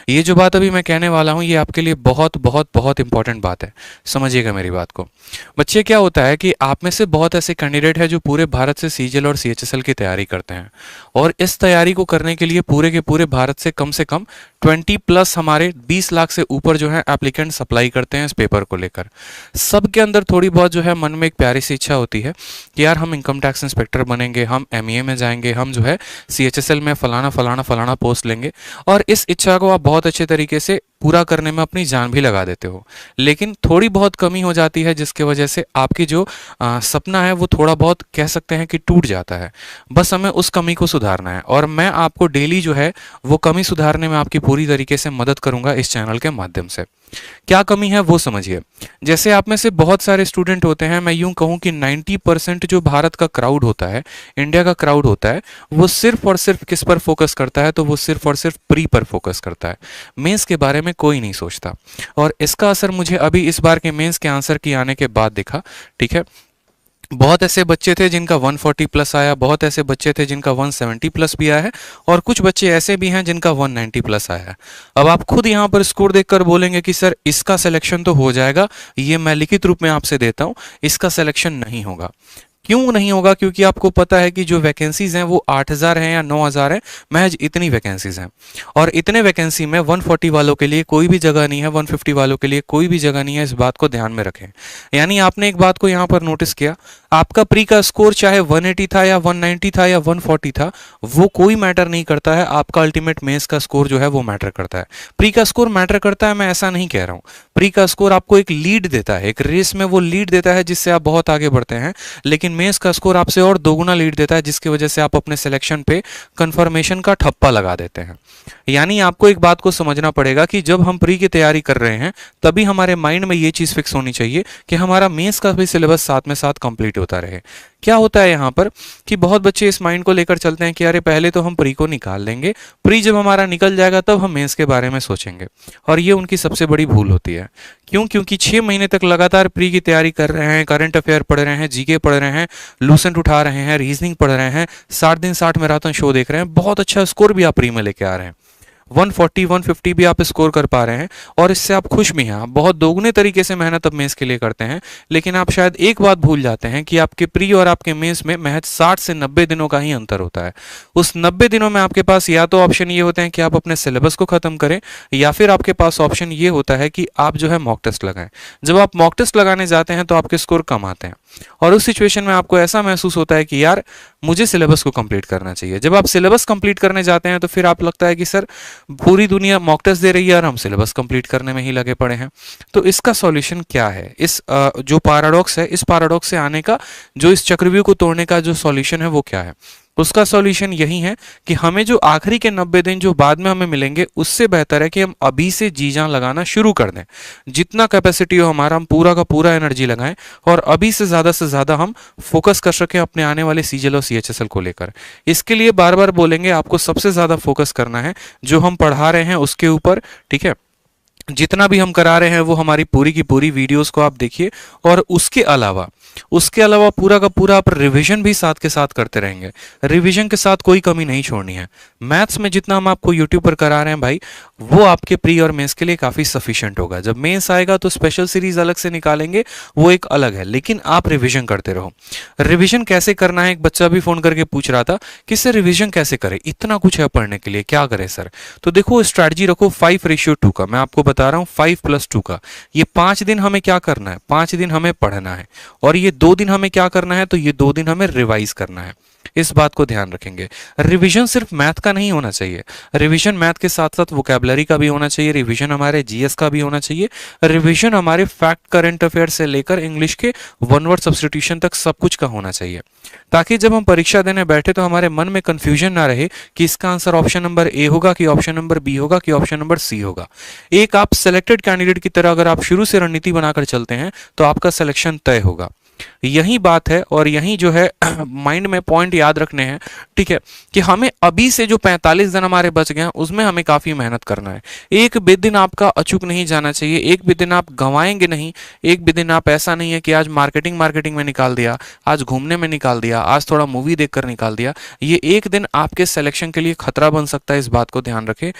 ये जो बात अभी मैं कहने वाला हूँ ये आपके लिए बहुत बहुत बहुत इंपॉर्टेंट बात है, समझिएगा मेरी बात को। बच्चे क्या होता है कि आप में से बहुत ऐसे कैंडिडेट हैं जो पूरे भारत से सीजीएल और सीएचएसएल की तैयारी करते हैं, और इस तैयारी को करने के लिए पूरे के पूरे भारत से कम 20+ हमारे 20 लाख से ऊपर जो है एप्लीकेंट्स अप्लाई करते हैं इस पेपर को लेकर। सबके अंदर थोड़ी बहुत जो है मन में एक प्यारी सी इच्छा होती है कि यार हम इनकम टैक्स इंस्पेक्टर बनेंगे, हम एमईए में जाएंगे, हम जो है सीएचएसएल में फलाना फलाना फलाना पोस्ट लेंगे, और इस इच्छा को आप बहुत अच्छे तरीके से पूरा करने में अपनी जान भी लगा देते हो। लेकिन थोड़ी बहुत कमी हो जाती है जिसकी वजह से आपकी जो सपना है वो थोड़ा बहुत कह सकते हैं कि टूट जाता है। बस हमें उस कमी को सुधारना है, और मैं आपको डेली जो है वो कमी सुधारने में आपकी पूरी तरीके से मदद करूंगा इस चैनल के माध्यम से। क्या कमी है वो समझिए। जैसे आप में से बहुत सारे स्टूडेंट होते हैं, मैं यूं कहूं कि 90% जो भारत का क्राउड होता है, इंडिया का क्राउड होता है, वो सिर्फ और सिर्फ किस पर फोकस करता है, तो वो सिर्फ और सिर्फ प्री पर फोकस करता है। मेंस के बारे में कोई नहीं सोचता, और इसका असर मुझे अभी इस बार के मेंस के आंसर की आने के बाद दिखा। ठीक है, बहुत ऐसे बच्चे थे जिनका 140+ आया, बहुत ऐसे बच्चे थे जिनका 170+ भी आया है, और कुछ बच्चे ऐसे भी हैं जिनका 190+ आया है। अब आप खुद यहाँ पर स्कोर देखकर बोलेंगे कि सर इसका सिलेक्शन तो हो जाएगा, ये मैं लिखित रूप में आपसे देता हूँ, इसका सिलेक्शन नहीं होगा। क्यों नहीं होगा? क्योंकि आपको पता है कि जो वैकेंसीज हैं वो 8,000 हैं या 9,000 हैं, महज इतनी वैकेंसीज हैं, और इतने वैकेंसी में 140 वालों के लिए कोई भी जगह नहीं है, 150 वालों के लिए कोई भी जगह नहीं है। इस बात को ध्यान में रखें। यानी आपने एक बात को यहाँ पर नोटिस किया, आपका प्री का स्कोर चाहे 180 था या 190 था या 140 था, वो कोई मैटर नहीं करता है। आपका अल्टीमेट मेंस का स्कोर जो है वो मैटर करता है। प्री का स्कोर मैटर करता है, मैं ऐसा नहीं कह रहा हूँ। प्री का स्कोर आपको एक लीड देता है, एक रेस में वो लीड देता है जिससे आप बहुत आगे बढ़ते हैं, लेकिन मेंस का स्कोर आपसे और दोगुना लीड देता है, जिसकी वजह से आप अपने सिलेक्शन पे कंफर्मेशन का ठप्पा लगा देते हैं। यानी आपको एक बात को समझना पड़ेगा कि जब हम प्री की तैयारी कर रहे हैं तभी हमारे माइंड में ये चीज फिक्स होनी चाहिए कि हमारा मेंस का भी सिलेबस साथ में साथ कंप्लीट होता रहे। क्या होता है यहाँ पर कि बहुत बच्चे इस माइंड को लेकर चलते हैं कि अरे पहले तो हम प्री को निकाल लेंगे, प्री जब हमारा निकल जाएगा तब हम मेंस के बारे में सोचेंगे, और ये उनकी सबसे बड़ी भूल होती है। क्यों? क्योंकि 6 महीने तक लगातार प्री की तैयारी कर रहे हैं, करंट अफेयर पढ़ रहे हैं, जीके पढ़ रहे हैं, लूसेंट उठा रहे हैं, रीजनिंग पढ़ रहे हैं, 60 दिन 60 मैराथन शो देख रहे हैं, बहुत अच्छा स्कोर भी आप प्री में लेके आ रहे हैं, 140 150 भी आप स्कोर कर पा रहे हैं, और इससे आप खुश भी हैं। आप बहुत दोगुने तरीके से मेहनत अब मेंस के लिए करते हैं, लेकिन आप शायद एक बात भूल जाते हैं कि आपके प्री और आपके मेंस में महज 60 से 90 दिनों का ही अंतर होता है। उस 90 दिनों में आपके पास या तो ऑप्शन ये होते हैं कि आप अपने सिलेबस को खत्म करें, या फिर आपके पास ऑप्शन ये होता है कि आप जो है मॉक टेस्ट लगाएं। जब आप मॉक टेस्ट लगाने जाते हैं तो आपके स्कोर कम आते हैं, और उस सिचुएशन में आपको ऐसा महसूस होता है कि यार मुझे सिलेबस को कंप्लीट करना चाहिए। जब आप सिलेबस कंप्लीट करने जाते हैं तो फिर आप लगता है कि सर पूरी दुनिया मॉक टेस्ट दे रही है और हम सिलेबस कंप्लीट करने में ही लगे पड़े हैं। तो इसका सॉल्यूशन क्या है? इस जो पैराडॉक्स है, इस पैराडॉक्स से आने का, जो इस चक्रव्यूह को तोड़ने का जो सॉल्यूशन है वो क्या है? उसका सॉल्यूशन यही है कि हमें जो आखिरी के 90 दिन जो बाद में हमें मिलेंगे, उससे बेहतर है कि हम अभी से जी जान लगाना शुरू कर दें। जितना कैपेसिटी हो हमारा, हम पूरा का पूरा एनर्जी लगाएं, और अभी से ज़्यादा हम फोकस कर सकें अपने आने वाले सीजीएल और सीएचएसएल को लेकर। इसके लिए बार बार बोलेंगे, आपको सबसे ज़्यादा फोकस करना है जो हम पढ़ा रहे हैं उसके ऊपर। ठीक है, जितना भी हम करा रहे हैं वो हमारी पूरी की पूरी वीडियोस को आप देखिए, और उसके अलावा पूरा का पूरा आप रिवीजन भी साथ के साथ करते रहेंगे। रिवीजन के साथ कोई कमी नहीं छोड़नी है। मैथ्स में जितना हम आपको यूट्यूब पर करा रहे हैं भाई, वो आपके प्री और मेंस के लिए काफ़ी सफिशिएंट होगा। जब मेंस आएगा तो स्पेशल सीरीज अलग से निकालेंगे, वो एक अलग है, लेकिन आप रिविजन करते रहो। रिविजन कैसे करना है, एक बच्चा भी फोन करके पूछ रहा था कि सर रिविजन कैसे करें, इतना कुछ है पढ़ने के लिए, क्या करें सर? तो देखो, स्ट्रैटेजी रखो 5:2 का। मैं आपको बता रहा हूँ 5+2 का। ये 5 दिन हमें क्या करना है? 5 दिन हमें पढ़ना है, और ये 2 दिन हमें क्या करना है? तो ये 2 दिन हमें रिवाइज करना है। इस बात को ध्यान रखेंगे। रिवीजन सिर्फ मैथ का नहीं होना चाहिए, रिवीजन मैथ के साथ साथ वोकैबुलरी का भी होना चाहिए, रिवीजन हमारे जीएस का भी होना चाहिए, रिवीजन हमारे फैक्ट करंट अफेयर से लेकर इंग्लिश के वन वर्ड सब्स्टिट्यूशन तक सब कुछ का होना चाहिए, ताकि जब हम परीक्षा देने बैठे तो हमारे मन में कंफ्यूजन ना रहे कि इसका आंसर ऑप्शन नंबर ए होगा कि ऑप्शन नंबर बी होगा कि ऑप्शन नंबर सी होगा। एक आप सेलेक्टेड कैंडिडेट की तरह अगर आप शुरू से रणनीति बनाकर चलते हैं तो आपका सिलेक्शन तय होगा। यही बात है, और यही जो है माइंड में पॉइंट याद रखने हैं। ठीक है, कि हमें अभी से जो 45 दिन हमारे बच गए हैं उसमें हमें काफी मेहनत करना है। एक भी दिन आपका अचूक नहीं जाना चाहिए, एक भी दिन आप गंवाएंगे नहीं। एक भी दिन आप ऐसा नहीं है कि आज मार्केटिंग में निकाल दिया, आज घूमने में निकाल दिया, आज थोड़ा मूवी देखकर निकाल दिया। ये एक दिन आपके सिलेक्शन के लिए खतरा बन सकता है, इस बात को ध्यान रखें।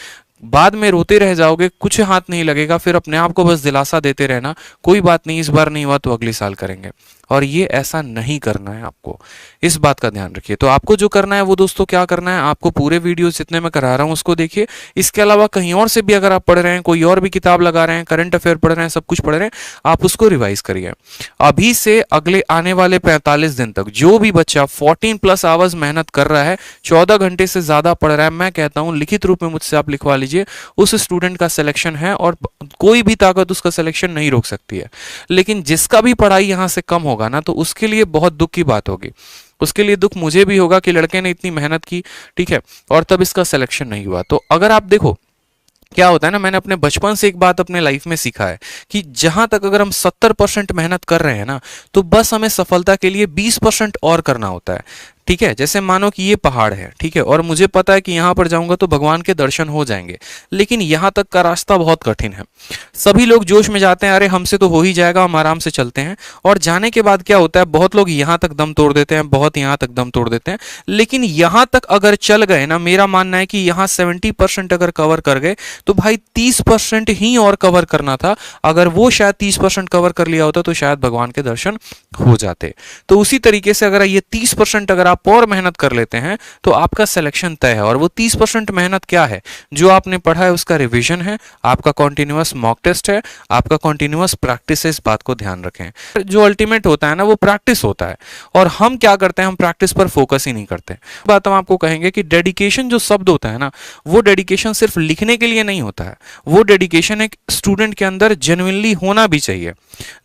बाद में रोते रह जाओगे, कुछ हाथ नहीं लगेगा, फिर अपने आप को बस दिलासा देते रहना, कोई बात नहीं, इस बार नहीं हुआ तो अगले साल करेंगे। और ये ऐसा नहीं करना है आपको, इस बात का ध्यान रखिए। तो आपको जो करना है वो दोस्तों क्या करना है, आपको पूरे वीडियो जितने मैं करा रहा हूँ उसको देखिए। इसके अलावा कहीं और से भी अगर आप पढ़ रहे हैं, कोई और भी किताब लगा रहे हैं, करंट अफेयर पढ़ रहे हैं, सब कुछ पढ़ रहे हैं, आप उसको रिवाइज करिए। अभी से अगले आने वाले 45 दिन तक जो भी बच्चा 14+ आवर्स मेहनत कर रहा है, 14 घंटे से ज्यादा पढ़ रहा है, मैं कहता हूं लिखित रूप में मुझसे आप लिखवा लीजिए, उस स्टूडेंट का सिलेक्शन है और कोई भी ताकत उसका सिलेक्शन नहीं रोक सकती है। लेकिन जिसका भी पढ़ाई यहां से कम होगा ना, तो उसके लिए बहुत दुख की बात होगी। उसके लिए दुख मुझे भी होगा कि लड़के ने इतनी मेहनत की, ठीक है, और तब इसका सिलेक्शन नहीं हुआ। तो अगर आप देखो क्या होता है ना, मैंने अपने बचपन से एक बात अपने लाइफ में सीखा है कि जहां तक अगर हम 70% मेहनत कर रहे हैं ना, तो बस हमें सफलता के लिए 20% और करना होता है। ठीक है, जैसे मानो कि ये पहाड़ है, ठीक है, और मुझे पता है कि यहां पर जाऊंगा तो भगवान के दर्शन हो जाएंगे, लेकिन यहां तक का रास्ता बहुत कठिन है। सभी लोग जोश में जाते हैं, अरे हमसे तो हो ही जाएगा, हम आराम से चलते हैं, और जाने के बाद क्या होता है, बहुत लोग यहां तक दम तोड़ देते हैं, बहुत यहां तक दम तोड़ देते हैं। लेकिन यहां तक अगर चल गए ना, मेरा मानना है कि यहां 70% अगर कवर कर गए, तो भाई 30% ही और कवर करना था। अगर वो शायद 30% कवर कर लिया होता तो शायद भगवान के दर्शन हो जाते। तो उसी तरीके से अगर ये 30% अगर आप और मेहनत कर लेते हैं तो आपका सिलेक्शन तय है। और वो 30% मेहनत क्या है, जो आपने पढ़ा है उसका रिवीजन है, आपका कॉन्टिन्यूअस मॉक टेस्ट है, आपका कॉन्टिन्यूअस प्रैक्टिस है। इस बात को ध्यान रखें, जो अल्टीमेट होता है ना वो प्रैक्टिस होता है, और हम क्या करते हैं, हम प्रैक्टिस पर फोकस ही नहीं करते। बात हम आपको कहेंगे कि डेडिकेशन जो शब्द होता है ना, वो डेडिकेशन सिर्फ लिखने के लिए नहीं होता है, वो डेडिकेशन एक स्टूडेंट के अंदर जेन्युइनली होना भी चाहिए।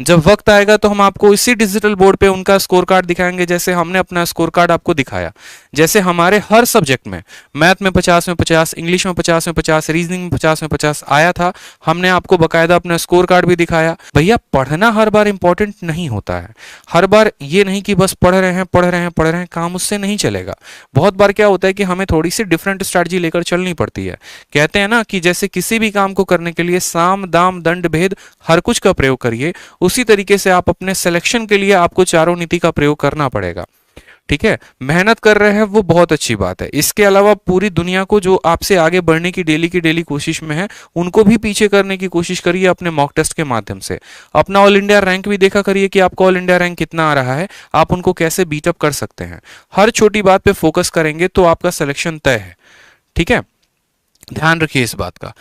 जब वक्त आएगा तो हम आपको इसी डिजिटल बोर्ड पे उनका स्कोर कार्ड दिखाएंगे, जैसे हमने अपना स्कोर कार्ड आपको दिखाया। जैसे हमारे हर सब्जेक्ट में, मैथ में 50 में 50, इंग्लिश में 50 में 50, रीजनिंग में 50 में 50 आया था, हमने आपको बकायदा अपना स्कोर कार्ड भी दिखाया। भैया पढ़ना हर बार इंपॉर्टेंट नहीं होता है, हर बार ये नहीं कि बस पढ़ रहे हैं पढ़ रहे हैं पढ़ रहे हैं, काम उससे नहीं चलेगा। बहुत बार क्या होता है कि हमें थोड़ी सी डिफरेंट स्ट्रैटेजी लेकर चलनी पड़ती है। कहते हैं ना कि जैसे किसी भी काम को करने के लिए साम दाम दंड भेद हर कुछ का प्रयोग करिए, उसी तरीके से आप अपने सिलेक्शन के लिए आपको चारों नीति का प्रयोग करना पड़ेगा। ठीक है, मेहनत कर रहे हैं वो बहुत अच्छी बात है, इसके अलावा पूरी दुनिया को जो आपसे आगे बढ़ने की डेली कोशिश में है, उनको भी पीछे करने की कोशिश करिए अपने मॉक टेस्ट के माध्यम से। अपना ऑल इंडिया रैंक भी देखा करिए कि आपका ऑल इंडिया रैंक कितना आ रहा है, आप उनको कैसे बीटअप कर सकते हैं। हर छोटी बात पे फोकस करेंगे तो आपका सिलेक्शन तय है। ठीक है, ध्यान रखिए इस बात का।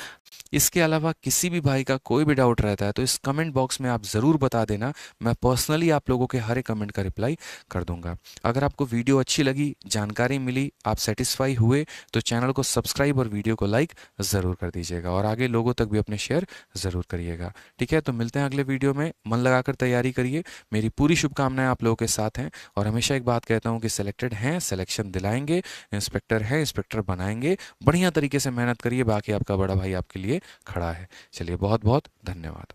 इसके अलावा किसी भी भाई का कोई भी डाउट रहता है तो इस कमेंट बॉक्स में आप ज़रूर बता देना, मैं पर्सनली आप लोगों के हर एक कमेंट का रिप्लाई कर दूंगा। अगर आपको वीडियो अच्छी लगी, जानकारी मिली, आप सेटिस्फाई हुए, तो चैनल को सब्सक्राइब और वीडियो को लाइक ज़रूर कर दीजिएगा, और आगे लोगों तक भी अपने शेयर ज़रूर करिएगा। ठीक है, तो मिलते हैं अगले वीडियो में। मन लगाकर तैयारी करिए, मेरी पूरी शुभकामनाएं आप लोगों के साथ हैं। और हमेशा एक बात कहता हूँ कि सिलेक्टेड हैं, सिलेक्शन दिलाएंगे, इंस्पेक्टर हैं, इंस्पेक्टर बनाएंगे। बढ़िया तरीके से मेहनत करिए, बाकी आपका बड़ा भाई आपके लिए खड़ा है। चलिए, बहुत बहुत धन्यवाद।